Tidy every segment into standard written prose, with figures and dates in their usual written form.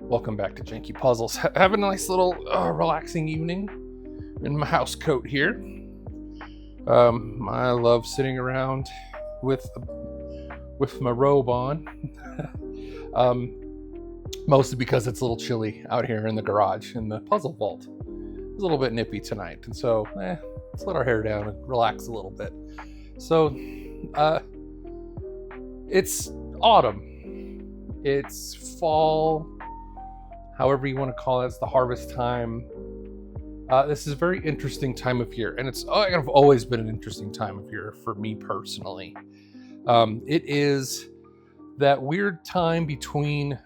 Welcome back to Janky Puzzles. Have a nice little relaxing evening in my house coat here. I love sitting around with my robe on, mostly because it's a little chilly out here in the garage in the puzzle vault. It's a little bit nippy tonight, and so let's let our hair down and relax a little bit. So, it's autumn. It's fall. However you want to call it, it's the harvest time. This is a very interesting time of year, and it's kind of always been an interesting time of year for me personally. It is that weird time between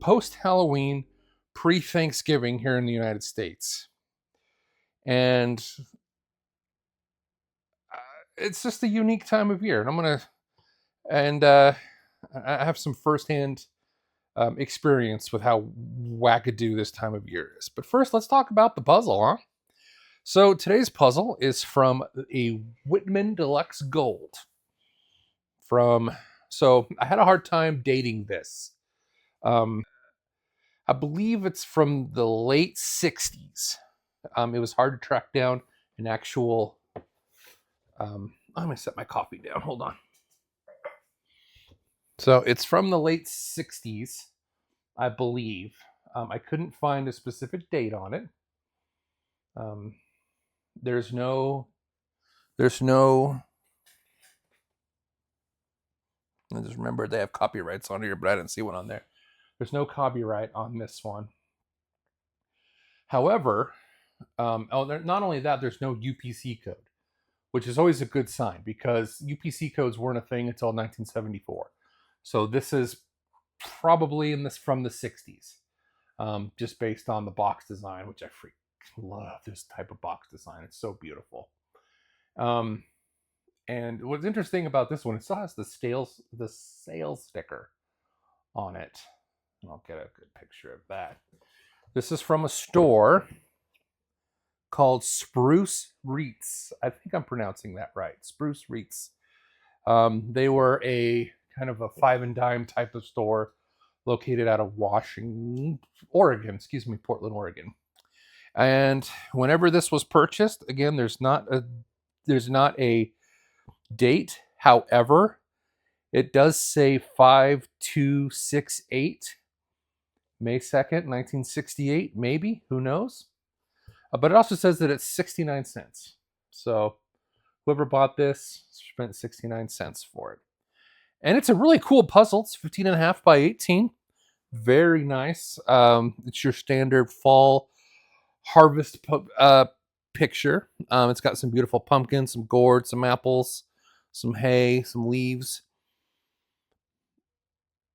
post-Halloween, pre-Thanksgiving here in the United States. And it's just a unique time of year. And I have some firsthand experience with how wackadoo this time of year is. But first, let's talk about the puzzle, huh? So today's puzzle is from a Whitman Deluxe Gold. So I had a hard time dating this. I believe it's from the late 60s. It was hard to track down an actual... I'm going to set my coffee down. Hold on. So it's from the late 60s, I believe. I couldn't find a specific date on it. There's no, I just remembered they have copyrights on here, but I didn't see one on there. There's no copyright on this one. However, not only that, there's no UPC code, which is always a good sign because UPC codes weren't a thing until 1974. So this is probably from the 60s, just based on the box design, which I freaking love this type of box design. It's so beautiful. And what's interesting about this one, it still has the sales sticker on it. I'll get a good picture of that. This is from a store called Spruce Reets. I think I'm pronouncing that right. Spruce Reets. They were a kind of a five and dime type of store located out of Portland, Oregon. And whenever this was purchased, again, there's not a date. However, it does say 5268, May 2nd, 1968, maybe, who knows? But it also says that it's 69 cents. So whoever bought this spent 69 cents for it. And it's a really cool puzzle. It's 15.5 by 18. Very nice. It's your standard fall harvest picture. It's got some beautiful pumpkins, some gourds, some apples, some hay, some leaves.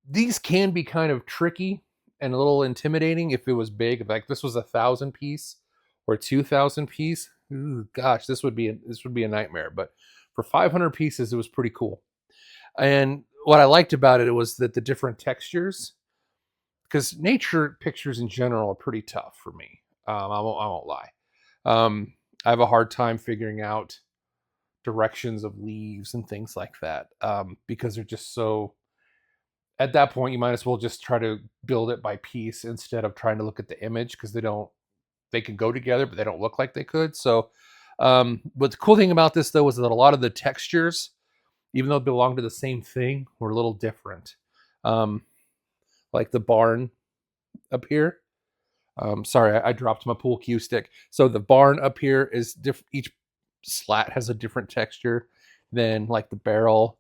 These can be kind of tricky and a little intimidating if it was big. Like this was 1,000 piece or 2,000 piece. Ooh, gosh, this would be a nightmare. But for 500 pieces, it was pretty cool. And what I liked about it was that the different textures, because nature pictures in general are pretty tough for me. I won't lie. I have a hard time figuring out directions of leaves and things like that because they're just so... At that point, you might as well just try to build it by piece instead of trying to look at the image because they can go together, but they don't look like they could. So, but the cool thing about this though is that a lot of the textures, even though they belong to the same thing, were a little different. Like the barn up here. Sorry, I dropped my pool cue stick. So the barn up here is different. Each slat has a different texture than like the barrel.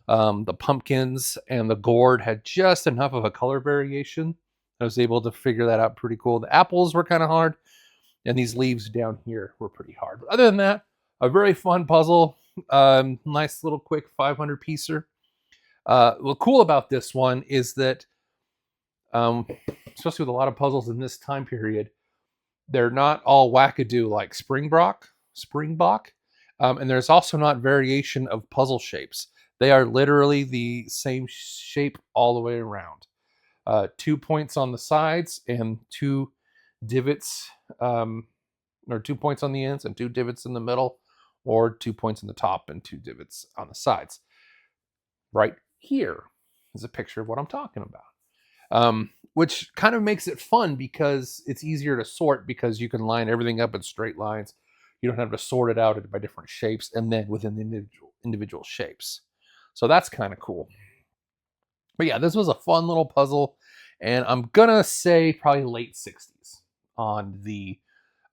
The pumpkins and the gourd had just enough of a color variation. I was able to figure that out pretty cool. The apples were kind of hard, and these leaves down here were pretty hard. But other than that, a very fun puzzle. Nice little quick 500 piecer. What's cool about this one is that, especially with a lot of puzzles in this time period, they're not all wackadoo like Springbok. And there's also not variation of puzzle shapes. They are literally the same shape all the way around. 2 points on the sides and 2 divots, or 2 points on the ends and 2 divots in the middle, or 2 points in the top and 2 divots on the sides. Right here is a picture of what I'm talking about. which kind of makes it fun because it's easier to sort because you can line everything up in straight lines. You don't have to sort it out by different shapes and then within the individual shapes. So that's kind of cool. But yeah, this was a fun little puzzle, and I'm gonna say probably late 60s on the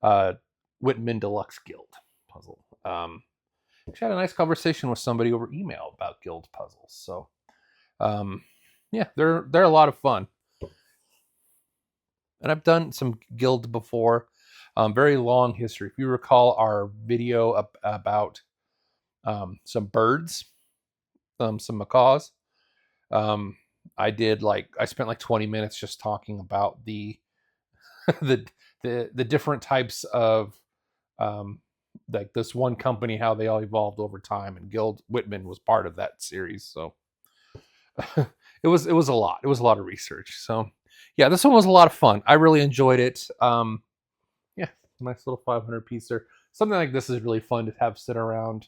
uh, Whitman Deluxe Guild puzzle. Actually had a nice conversation with somebody over email about guild puzzles. So yeah, they're a lot of fun. And I've done some guild before. Very long history. If you recall our video about some birds, some macaws, I spent like 20 minutes just talking about the the the different types of like this one company, how they all evolved over time, and Guild Whitman was part of that series. So it was a lot. It was a lot of research. So yeah, this one was a lot of fun. I really enjoyed it. Yeah, nice little 500 piecer. Something like this is really fun to have sit around.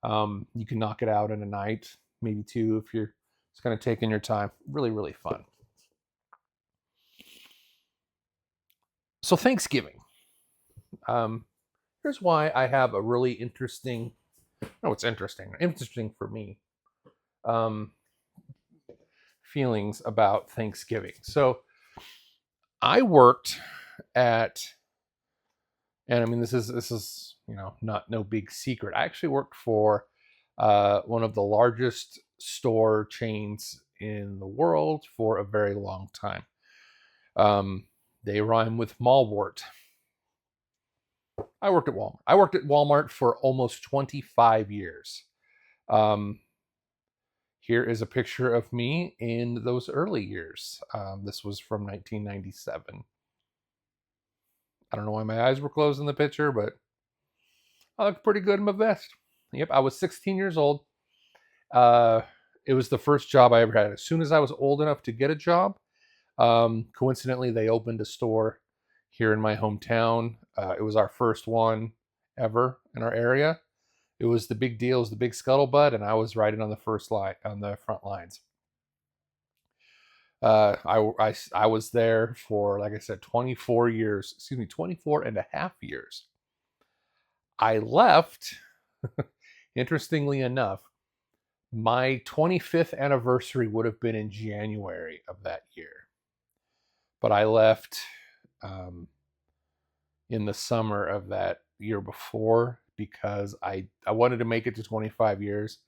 You can knock it out in a night, maybe two if you're just kind of taking your time. Really, really fun. So Thanksgiving. Here's why I have a really interesting. No, it's interesting. Interesting for me. Um, Feelings about Thanksgiving. So I worked at, and I mean this is not no big secret. I actually worked for one of the largest store chains in the world for a very long time. They rhyme with Malwart. I worked at Walmart. I worked at Walmart for almost 25 years. Um, Here is a picture of me in those early years. This was from 1997. I don't know why my eyes were closed in the picture, but I looked pretty good in my vest. Yep, I was 16 years old. Uh, it was the first job I ever had. As soon as I was old enough to get a job, coincidentally, they opened a store here in my hometown. It was our first one ever in our area. It was the big deal. It was the big scuttlebutt, and I was riding on the first line, on the front lines. I was there for, like I said, 24 years. Excuse me, 24 and a half years. I left, interestingly enough, my 25th anniversary would have been in January of that year. But I left in the summer of that year before because I wanted to make it to 25 years,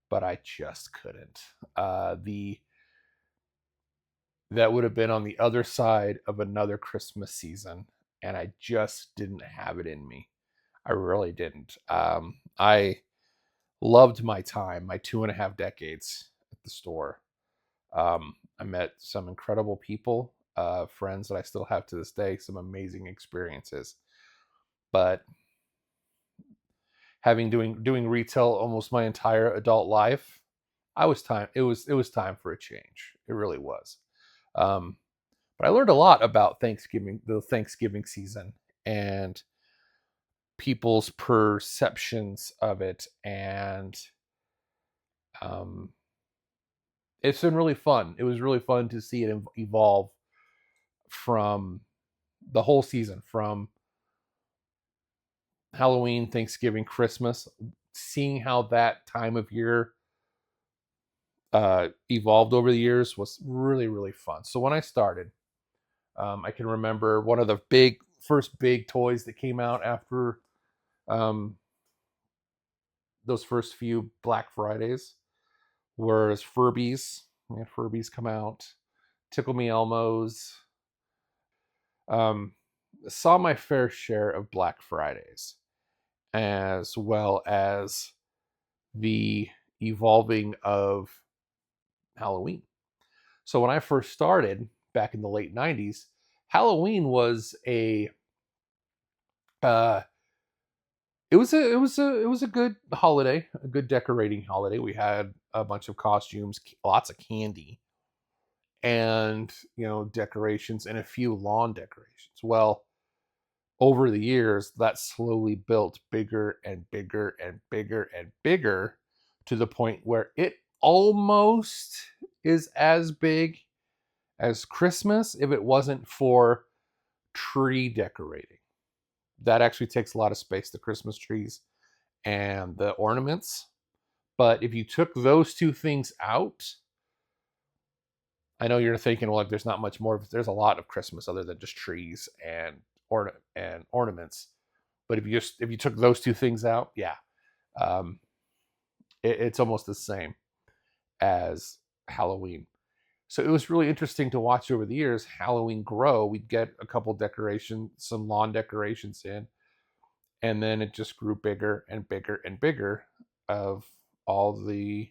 but I just couldn't. That would have been on the other side of another Christmas season, and I just didn't have it in me. I really didn't. I loved my time, my 2.5 decades at the store. I met some incredible people, friends that I still have to this day, some amazing experiences. But having doing retail almost my entire adult life, I was time. It was time for a change. It really was. Um, but I learned a lot about Thanksgiving, the Thanksgiving season, and people's perceptions of it, and um, it's been really fun. It was really fun to see it evolve from the whole season, from Halloween, Thanksgiving, Christmas, seeing how that time of year evolved over the years was really, really fun. So when I started, I can remember one of the first big toys that came out after um, those first few Black Fridays was Furbies. We had Furbies come out, Tickle Me Elmos. Um, saw my fair share of Black Fridays, as well as the evolving of Halloween. So when I first started back in the late 90s, Halloween was a uh, it was a good holiday, a good decorating holiday. We had a bunch of costumes, lots of candy, and decorations, and a few lawn decorations. Well, over the years, that slowly built bigger and bigger and bigger and bigger to the point where it almost is as big as Christmas if it wasn't for tree decorating. That actually takes a lot of space, the Christmas trees and the ornaments. But if you took those two things out, I know you're thinking, well, like, there's not much more. There's a lot of Christmas other than just trees and ornaments. But if you took those two things out, yeah, um, it's almost the same as Halloween. So it was really interesting to watch over the years Halloween grow. We'd get a couple decorations, some lawn decorations in, and then it just grew bigger and bigger and bigger of all the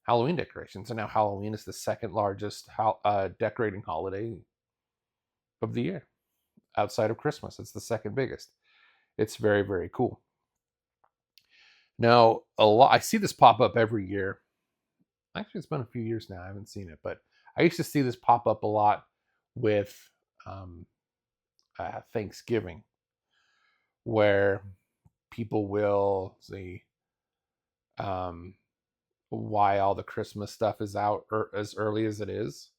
Halloween decorations. And now Halloween is the second largest decorating holiday of the year outside of Christmas. It's the second biggest. It's very, very cool. Now, I see this pop up every year. Actually, it's been a few years now. I haven't seen it, but I used to see this pop up a lot with um, Thanksgiving, where people will see um, why all the Christmas stuff is out as early as it is,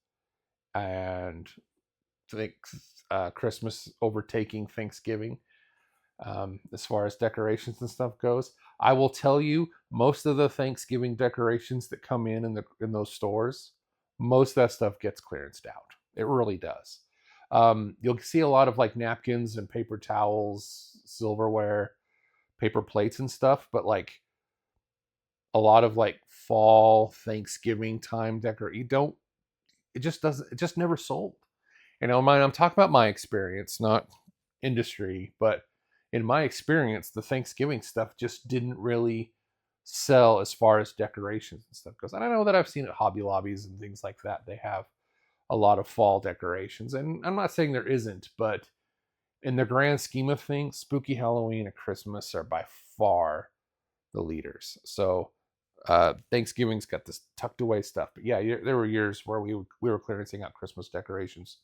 and think Christmas overtaking Thanksgiving as far as decorations and stuff goes. I will tell you, most of the Thanksgiving decorations that come in those stores, most of that stuff gets clearanced out. It really does. You'll see a lot of like napkins and paper towels, silverware, paper plates and stuff, but like a lot of like fall Thanksgiving time decor, you don't. It just doesn't. It just never sold. I'm talking about my experience, not industry, but in my experience, the Thanksgiving stuff just didn't really sell as far as decorations and stuff goes. And I know that I've seen at Hobby Lobbies and things like that, they have a lot of fall decorations. And I'm not saying there isn't, but in the grand scheme of things, Spooky Halloween and Christmas are by far the leaders. So Thanksgiving's got this tucked away stuff. But yeah, there were years where we were clearancing out Christmas decorations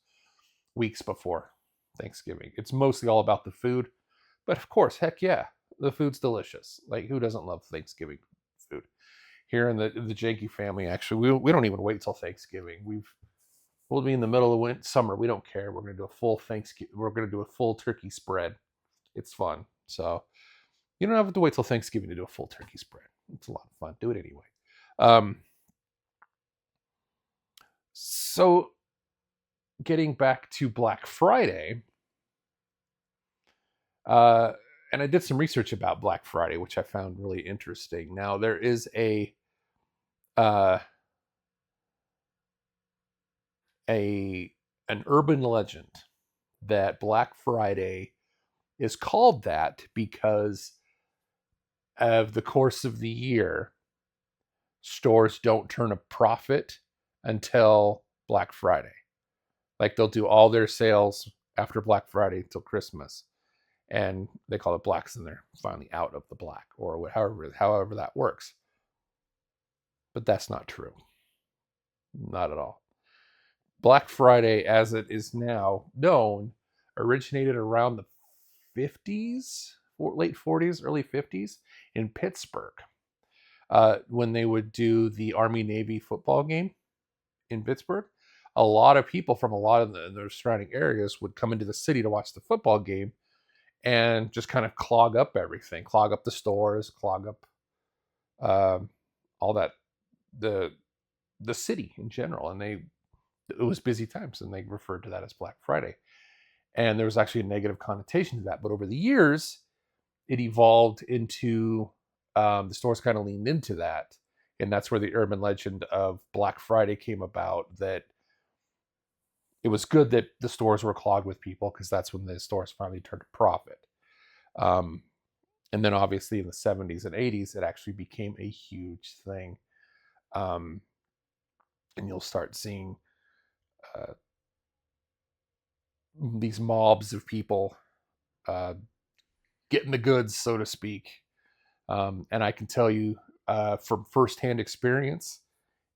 weeks before Thanksgiving. It's mostly all about the food. But of course, heck yeah, the food's delicious. Like, who doesn't love Thanksgiving food? Here in the Janky family, actually, we don't even wait till Thanksgiving. We'll be in the middle of summer. We don't care. We're gonna do a full Thanksgiving. We're gonna do a full turkey spread. It's fun. So you don't have to wait till Thanksgiving to do a full turkey spread. It's a lot of fun. Do it anyway. So getting back to Black Friday, and I did some research about Black Friday, which I found really interesting. Now there is uh, an urban legend that Black Friday is called that because of the course of the year, stores don't turn a profit until Black Friday. Like, they'll do all their sales after Black Friday until Christmas, and they call it blacks, and they're finally out of the black, or however that works. But that's not true. Not at all. Black Friday, as it is now known, originated around the 50s, late 40s, early 50s in Pittsburgh, when they would do the Army-Navy football game in Pittsburgh. A lot of people from a lot of the surrounding areas would come into the city to watch the football game and just kind of clog up everything, clog up the stores, clog up all that, the city in general. And it was busy times, and they referred to that as Black Friday. And there was actually a negative connotation to that. But over the years, it evolved into the stores kind of leaned into that. And that's where the urban legend of Black Friday came about, that it was good that the stores were clogged with people, because that's when the stores finally turned a profit. And then obviously in the 70s and 80s, it actually became a huge thing. And you'll start seeing these mobs of people getting the goods, so to speak. And I can tell you from firsthand experience,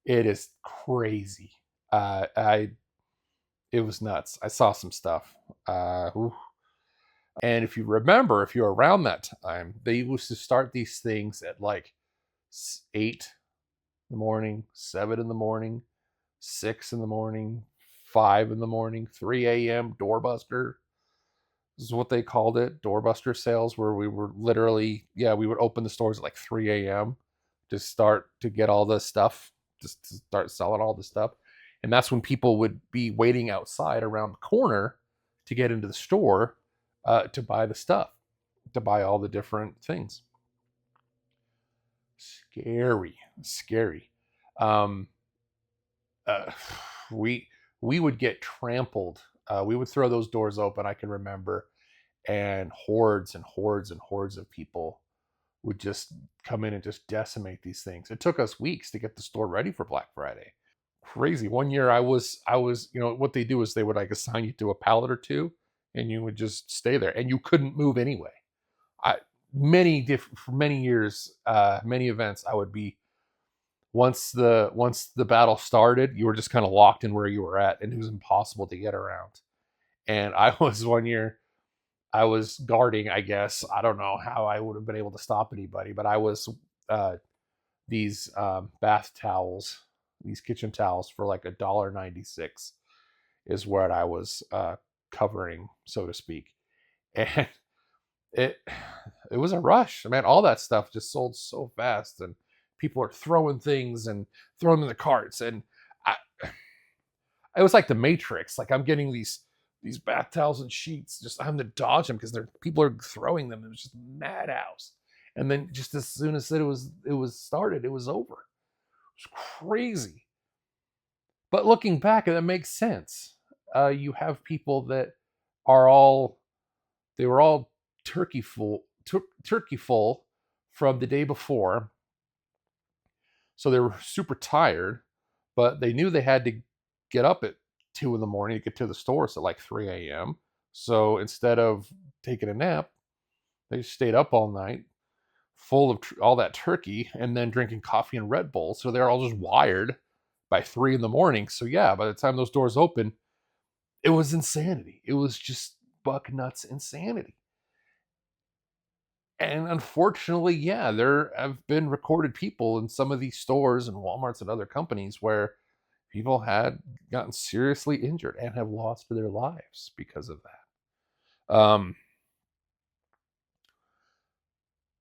it is crazy. It was nuts. I saw some stuff. And if you remember, if you're around that time, they used to start these things at like 8 in the morning, 7 in the morning, 6 in the morning, 5 in the morning, 3 a.m. doorbuster is what they called it, doorbuster sales, where we were literally, yeah, we would open the stores at like 3 a.m. to start to get all the stuff, just to start selling all the stuff. And that's when people would be waiting outside around the corner to get into the store to buy the stuff, to buy all the different things. Scary, scary. Um, uh, we we would get trampled. We would throw those doors open. I can remember, and hordes and hordes and hordes of people would just come in and just decimate these things. It took us weeks to get the store ready for Black Friday. Crazy. One year I was, what they do is they would like assign you to a pallet or two, and you would just stay there, and you couldn't move anyway. I many different for many years, many events I would be once the battle started, you were just kind of locked in where you were at, and it was impossible to get around. And I was one year, I was guarding, I guess. I don't know how I would have been able to stop anybody, but I was uh, these bath towels, these kitchen towels for like $1.96 is what I was covering, so to speak. And it it was a rush. Man, all that stuff just sold so fast, and people are throwing things and throwing them in the carts, and I, it was like the Matrix. Like I'm getting these bath towels and sheets, just having to dodge them because people are throwing them. It was just madhouse. And then just as soon as it was started, it was over. It was crazy. But looking back, it makes sense. You have people that are all they were all turkey full from the day before, so they were super tired, but they knew they had to get up at 2 in the morning to get to the stores at like 3 a.m. So instead of taking a nap, they stayed up all night, full of all that turkey, and then drinking coffee and Red Bull. So they're all just wired by 3 in the morning. So yeah, by the time those doors open, it was insanity. It was just buck nuts insanity. And unfortunately, yeah, there have been recorded people in some of these stores and Walmarts and other companies where people had gotten seriously injured and have lost their lives because of that.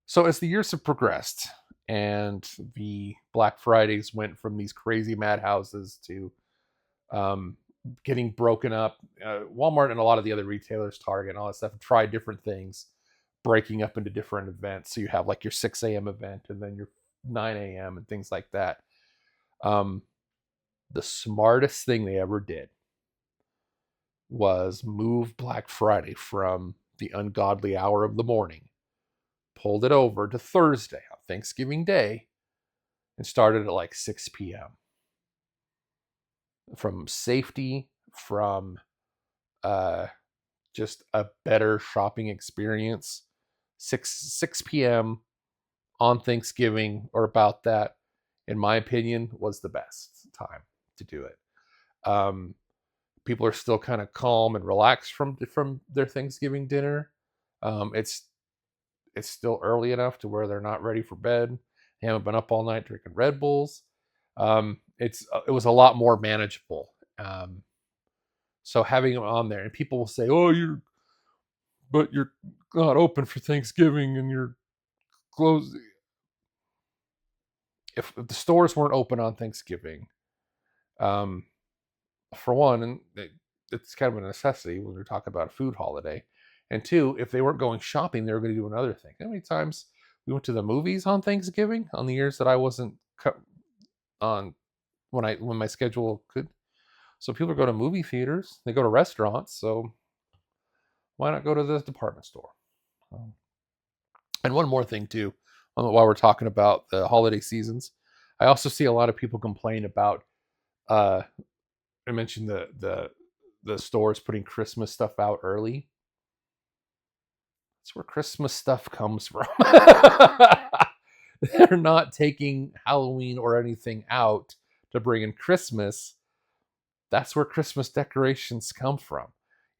So as the years have progressed and the Black Fridays went from these crazy madhouses to um, getting broken up, Walmart and a lot of the other retailers, Target and all that stuff, tried different things, breaking up into different events. So you have like your 6 a.m. event and then your 9 a.m. and things like that. Um, the smartest thing they ever did was move Black Friday from the ungodly hour of the morning, pulled it over to Thursday on Thanksgiving Day, and started at like 6 p.m. From safety, from uh, just a better shopping experience. 6 p.m. on Thanksgiving or about that, in my opinion, was the best time to do it. Um, People are still kind of calm and relaxed from their Thanksgiving dinner. It's still early enough to where they're not ready for bed. They haven't been up all night drinking Red Bulls. It was a lot more manageable. So having them on there, and people will say, "Oh, you're not open for Thanksgiving and you're closed." If the stores weren't open on Thanksgiving, um, for one, and it's kind of a necessity when we're talking about a food holiday, and two, if they weren't going shopping, they were going to do another thing. How many times we went to the movies on Thanksgiving on the years that I wasn't on when my schedule could? So people go to movie theaters, they go to restaurants, so why not go to the department store? Um, and one more thing too, while we're talking about the holiday seasons, I also see a lot of people complain about. Uh, I mentioned the stores putting Christmas stuff out early. That's where Christmas stuff comes from. They're not taking Halloween or anything out to bring in Christmas. That's where Christmas decorations come from.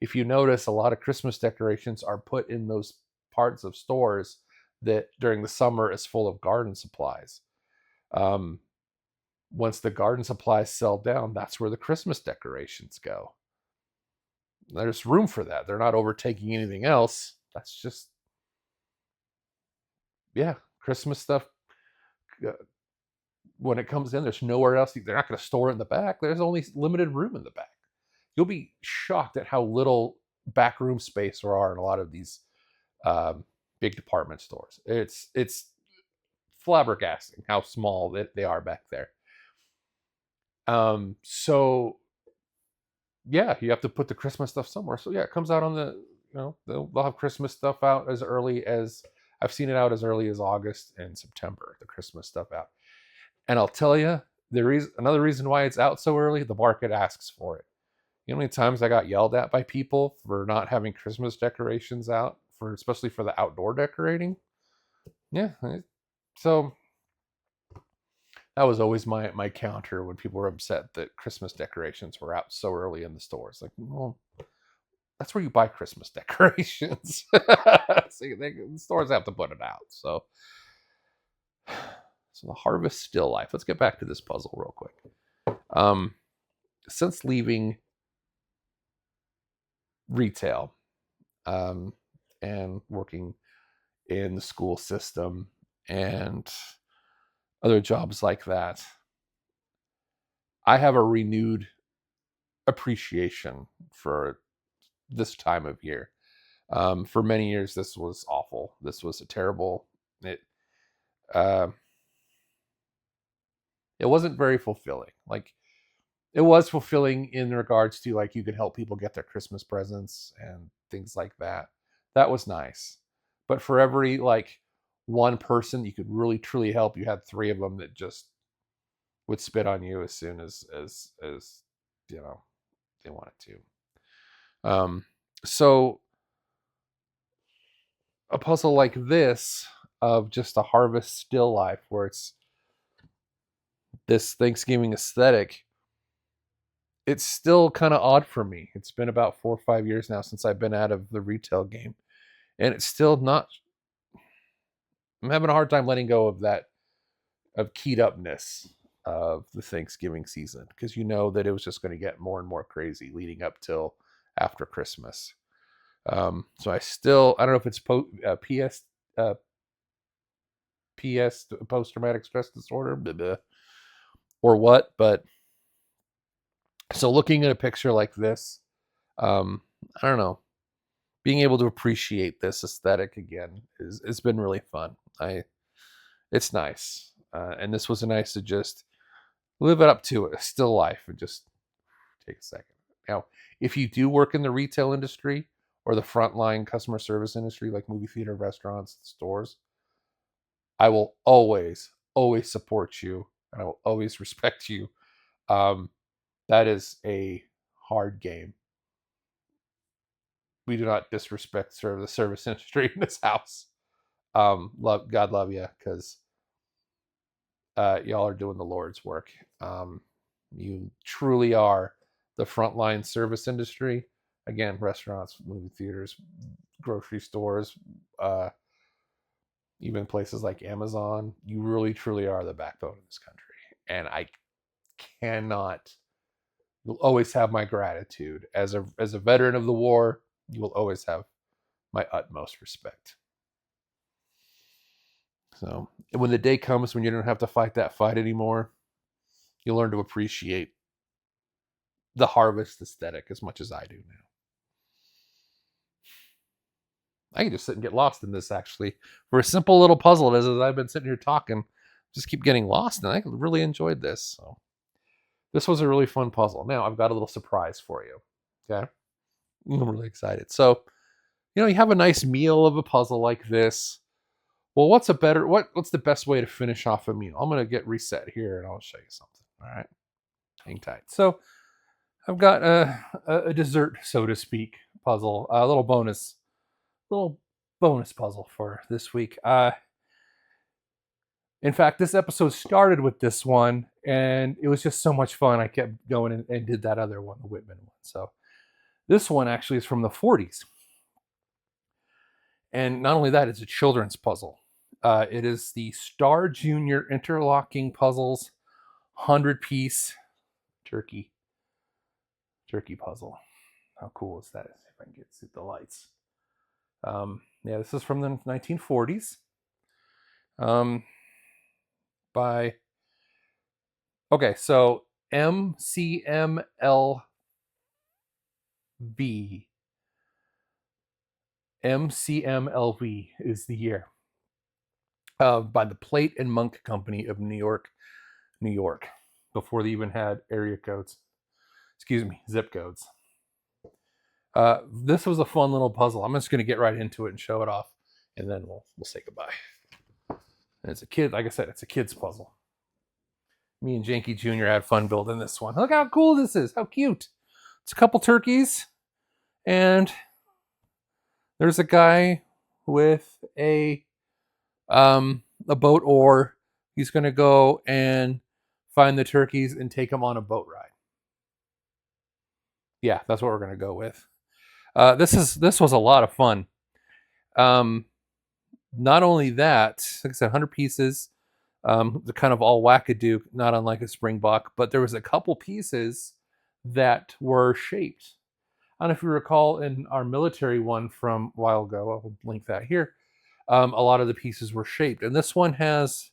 If you notice, a lot of Christmas decorations are put in those parts of stores that during the summer is full of garden supplies. Um, once the garden supplies sell down, that's where the Christmas decorations go. There's room for that. They're not overtaking anything else. That's just, yeah, Christmas stuff. uh, When it comes in, there's nowhere else. They're not going to store it in the back. There's only limited room in the back. You'll be shocked at how little back room space there are in a lot of these um, big department stores. It's flabbergasting how small they are back there. So yeah, you have to put the Christmas stuff somewhere. So yeah, it comes out on the, they'll have Christmas stuff out as early as, I've seen it out as early as August and September, the Christmas stuff out. And I'll tell you, there is another reason why it's out so early. The market asks for it. You know how many times I got yelled at by people for not having Christmas decorations out, for especially for the outdoor decorating? Yeah. So that was always my counter when people were upset that Christmas decorations were out so early in the stores. Like, well, that's where you buy Christmas decorations. The stores have to put it out. So the harvest still life. Let's get back to this puzzle real quick. Since leaving retail and working in the school system and other jobs like that, I have a renewed appreciation for this time of year. For many years, this was awful. This was a terrible. Uh, it wasn't very fulfilling. Like, it was fulfilling in regards to, like, you could help people get their Christmas presents and things like that. That was nice. But for every, like, one person you could really truly help, you had three of them that just would spit on you as soon as they wanted to. So a puzzle like this, of just a harvest still life, where it's this Thanksgiving aesthetic, it's still kind of odd for me. It's been about 4 or 5 years now since I've been out of the retail game, and it's still not. I'm having a hard time letting go of that, of keyed upness of the Thanksgiving season, because you know that it was just going to get more and more crazy leading up till after Christmas. So I don't know if it's PS post traumatic stress disorder, blah, blah, or what, but so looking at a picture like this, I don't know, being able to appreciate this aesthetic again it's been really fun. It's nice, and this was nice to just live it up to it, a still life, and just take a second. Now, if you do work in the retail industry or the frontline customer service industry, like movie theater, restaurants, stores, I will always support you, and I will always respect you. That is a hard game. We do not disrespect the service industry in this house. God love you, because y'all are doing the Lord's work. You truly are the frontline service industry. Again, restaurants, movie theaters, grocery stores, even places like Amazon. You really, truly are the backbone of this country. And I cannot, you'll always have my gratitude. As a veteran of the war, you will always have my utmost respect. So when the day comes when you don't have to fight that fight anymore, you'll learn to appreciate the harvest aesthetic as much as I do now. I can just sit and get lost in this, actually. For a simple little puzzle, as I've been sitting here talking, just keep getting lost, and I really enjoyed this. So this was a really fun puzzle. Now I've got a little surprise for you. Okay, I'm really excited. So, you have a nice meal of a puzzle like this. Well, what's the best way to finish off a meal? I'm gonna get reset here, and I'll show you something. All right, hang tight. So I've got a dessert, so to speak, puzzle, a little bonus puzzle for this week. In fact, this episode started with this one, and it was just so much fun. I kept going and did that other one, the Whitman one. So this one actually is from the 40s. And not only that, it's a children's puzzle. It is the Star Junior Interlocking Puzzles 100-piece turkey puzzle. How cool is that? If I can get to the lights. Yeah, this is from the 1940s. By so MCMLV. MCMLV is the year. By the Plate and Monk Company of New York, before they even had area codes. Zip codes. This was a fun little puzzle. I'm just going to get right into it and show it off, and then we'll say goodbye. And it's a kid, like I said, it's a kid's puzzle. Me and Janky Jr. had fun building this one. Look how cool this is. How cute. It's a couple turkeys, and there's a guy with a boat oar. He's going to go and find the turkeys and take them on a boat ride. Yeah, that's what we're going to go with. This was a lot of fun. Not only that, like I said, 100 pieces. The kind of all wackadoo, not unlike a Springbok, but there was a couple pieces that were shaped. I don't know if you recall in our military one from a while ago, I'll link that here. A lot of the pieces were shaped, and this one has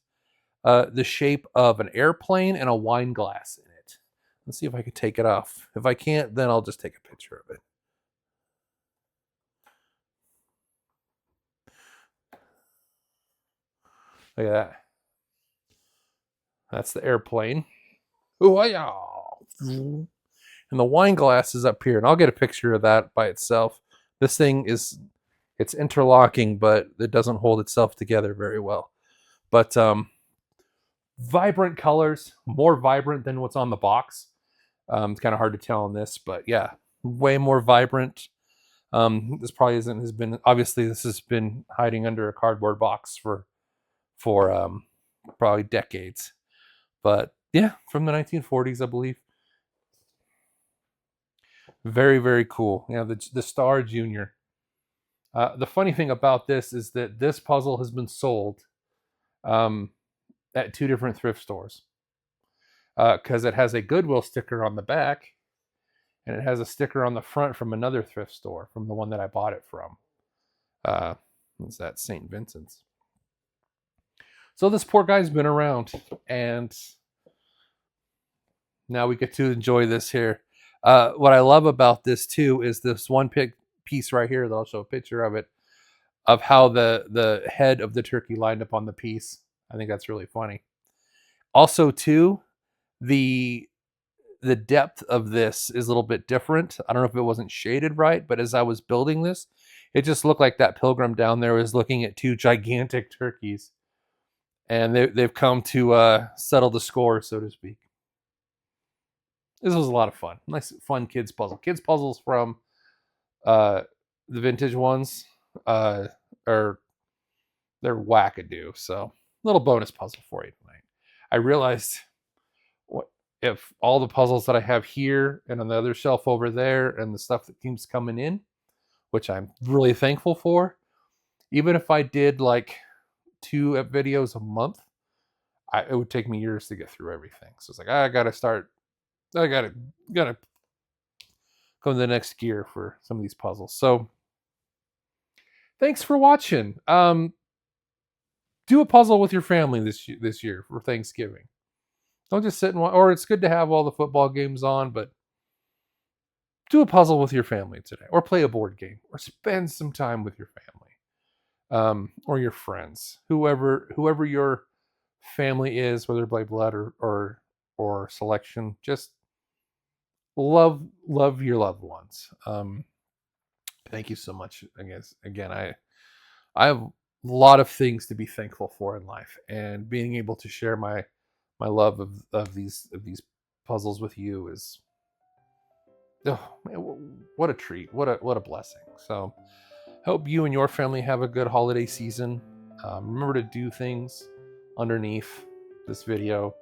the shape of an airplane and a wine glass in it. Let's see if I can take it off. If I can't, then I'll just take a picture of it. Look at that. That's the airplane. Ooh, yeah. And the wine glass is up here, and I'll get a picture of that by itself. This thing it's interlocking, but it doesn't hold itself together very well. But vibrant colors, more vibrant than what's on the box. It's kind of hard to tell on this, but yeah, way more vibrant. This probably has been obviously this has been hiding under a cardboard box for probably decades. But yeah, from the 1940s, I believe. Very, very cool. Yeah, the Star Junior. The funny thing about this is that this puzzle has been sold at 2 different thrift stores. Because it has a Goodwill sticker on the back, and it has a sticker on the front from another thrift store, from the one that I bought it from. What's that? St. Vincent's. So this poor guy's been around, and now we get to enjoy this here. What I love about this too is this one piece right here that I'll show a picture of it, of how the head of the turkey lined up on the piece. I think that's really funny. Also too, the depth of this is a little bit different. I don't know if it wasn't shaded right, but as I was building this, it just looked like that pilgrim down there was looking at 2 gigantic turkeys, and they've come to settle the score, so to speak. This was a lot of fun. Nice, fun kids puzzle. Kids puzzles from the vintage ones are they're wackadoo. So little bonus puzzle for you tonight. I realized if all the puzzles that I have here and on the other shelf over there and the stuff that keeps coming in, which I'm really thankful for, even if I did like 2 videos a month, it would take me years to get through everything. So it's like I gotta go to the next gear for some of these puzzles. So thanks for watching. Do a puzzle with your family this year for Thanksgiving. Don't just sit and watch, or it's good to have all the football games on, but do a puzzle with your family today, or play a board game, or spend some time with your family, or your friends, whoever your family is, whether by blood or selection. Just love your loved ones. Thank you so much. I guess again, I have a lot of things to be thankful for in life, and being able to share my love of these puzzles with you is, oh man, what a treat, what a blessing. So hope you and your family have a good holiday season. Remember to do things underneath this video.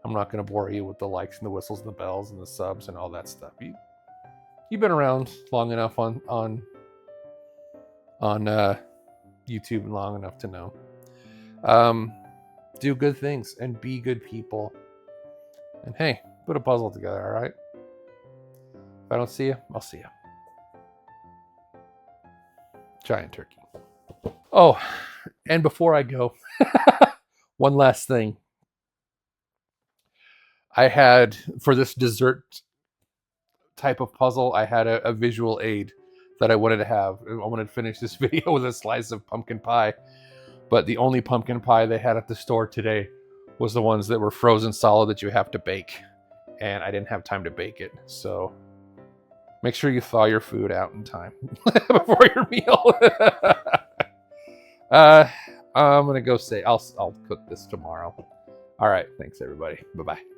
I'm not going to bore you with the likes and the whistles and the bells and the subs and all that stuff. You've been around long enough on YouTube long enough to know. Do good things and be good people. And hey, put a puzzle together, all right? If I don't see you, I'll see you. Giant turkey. Oh, and before I go, one last thing. I had, for this dessert type of puzzle, I had a visual aid that I wanted to have. I wanted to finish this video with a slice of pumpkin pie, but the only pumpkin pie they had at the store today was the ones that were frozen solid that you have to bake, and I didn't have time to bake it. So make sure you thaw your food out in time before your meal. I'm gonna go say I'll cook this tomorrow. All right, thanks everybody. Bye bye.